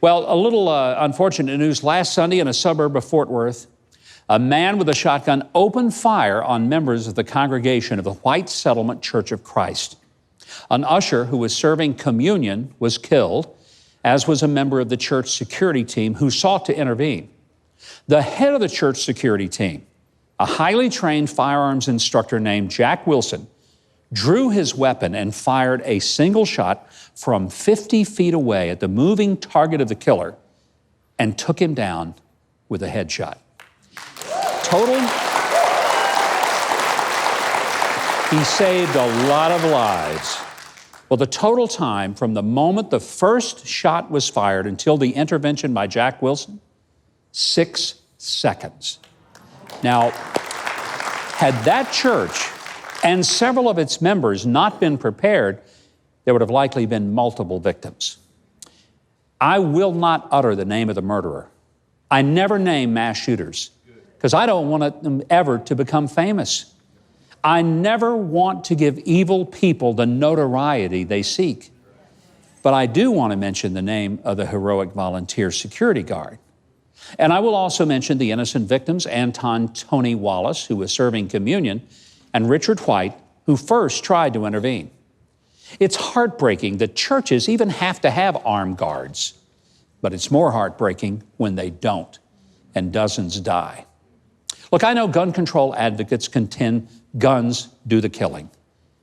Well, a little unfortunate news. Last Sunday in a suburb of Fort Worth, a man with a shotgun opened fire on members of the congregation of the White Settlement Church of Christ. An usher who was serving communion was killed, as was a member of the church security team who sought to intervene. The head of the church security team, a highly trained firearms instructor named Jack Wilson, drew his weapon and fired a single shot from 50 feet away at the moving target of the killer and took him down with a headshot. Total, he saved a lot of lives. Well, the total time from the moment the first shot was fired until the intervention by Jack Wilson, 6 seconds. Now, had that church and several of its members not been prepared, there would have likely been multiple victims. I will not utter the name of the murderer. I never name mass shooters because I don't want them ever to become famous. I never want to give evil people the notoriety they seek. But I do want to mention the name of the heroic volunteer security guard. And I will also mention the innocent victims, Anton Tony Wallace, who was serving communion, and Richard White, who first tried to intervene. It's heartbreaking that churches even have to have armed guards, but it's more heartbreaking when they don't, and dozens die. Look, I know gun control advocates contend guns do the killing,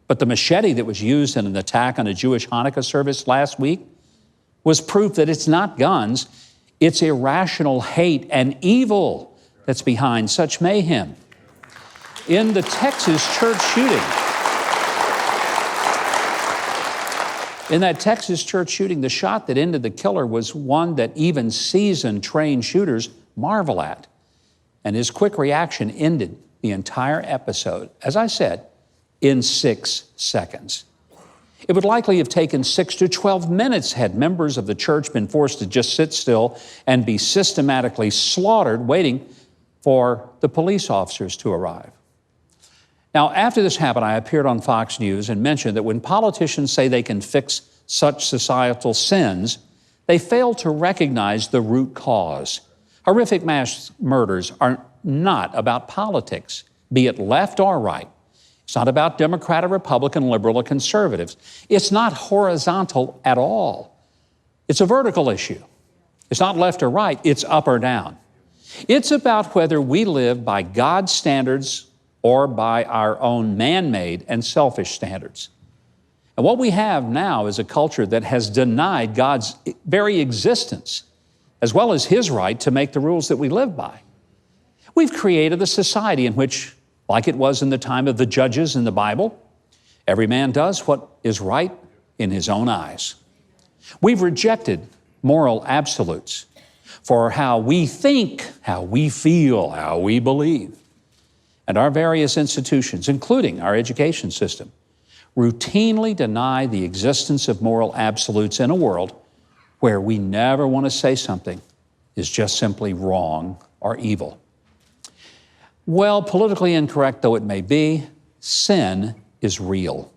but the machete that was used in an attack on a Jewish Hanukkah service last week was proof that it's not guns, it's irrational hate and evil that's behind such mayhem. In the Texas church shooting, the shot that ended the killer was one that even seasoned, trained shooters marvel at. And his quick reaction ended the entire episode, as I said, in 6 seconds. It would likely have taken 6 to 12 minutes had members of the church been forced to just sit still and be systematically slaughtered, waiting for the police officers to arrive. Now, after this happened, I appeared on Fox News and mentioned that when politicians say they can fix such societal sins, they fail to recognize the root cause. Horrific mass murders are not about politics, be it left or right. It's not about Democrat or Republican, liberal or conservatives. It's not horizontal at all. It's a vertical issue. It's not left or right, it's up or down. It's about whether we live by God's standards or by our own man-made and selfish standards. And what we have now is a culture that has denied God's very existence, as well as His right to make the rules that we live by. We've created a society in which, like it was in the time of the judges in the Bible, every man does what is right in his own eyes. We've rejected moral absolutes for how we think, how we feel, how we believe. And our various institutions, including our education system, routinely deny the existence of moral absolutes in a world where we never want to say something is just simply wrong or evil. Well, politically incorrect though it may be, sin is real.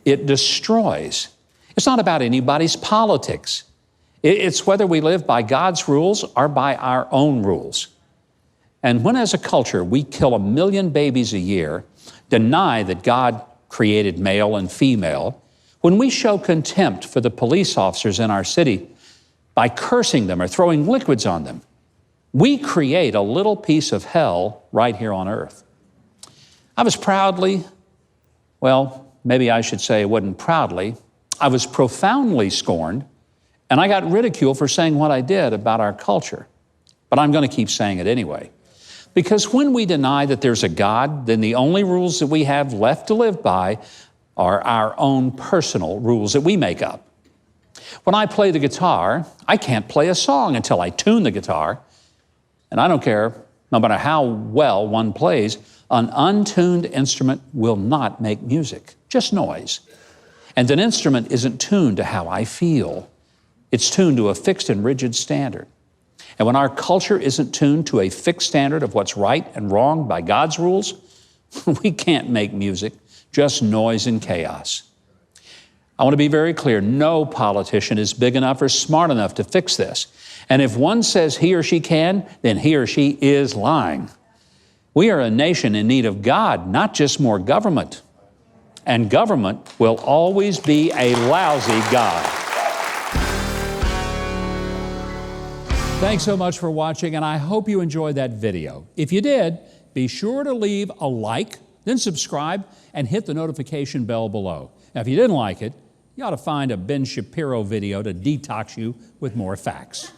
It destroys. It's not about anybody's politics. It's whether we live by God's rules or by our own rules. And when as a culture we kill 1 million babies a year, deny that God created male and female, when we show contempt for the police officers in our city by cursing them or throwing liquids on them, we create a little piece of hell right here on earth. I was proudly, well, maybe I should say it wasn't proudly, I was profoundly scorned, and I got ridiculed for saying what I did about our culture. But I'm going to keep saying it anyway. Because when we deny that there's a God, then the only rules that we have left to live by are our own personal rules that we make up. When I play the guitar, I can't play a song until I tune the guitar. And I don't care, no matter how well one plays, an untuned instrument will not make music, just noise. And an instrument isn't tuned to how I feel. It's tuned to a fixed and rigid standard. And when our culture isn't tuned to a fixed standard of what's right and wrong by God's rules, we can't make music, just noise and chaos. I want to be very clear. No politician is big enough or smart enough to fix this. And if one says he or she can, then he or she is lying. We are a nation in need of God, not just more government. And government will always be a lousy God. Thanks so much for watching, and I hope you enjoyed that video. If you did, be sure to leave a like, then subscribe, and hit the notification bell below. Now, if you didn't like it, you ought to find a Ben Shapiro video to detox you with more facts.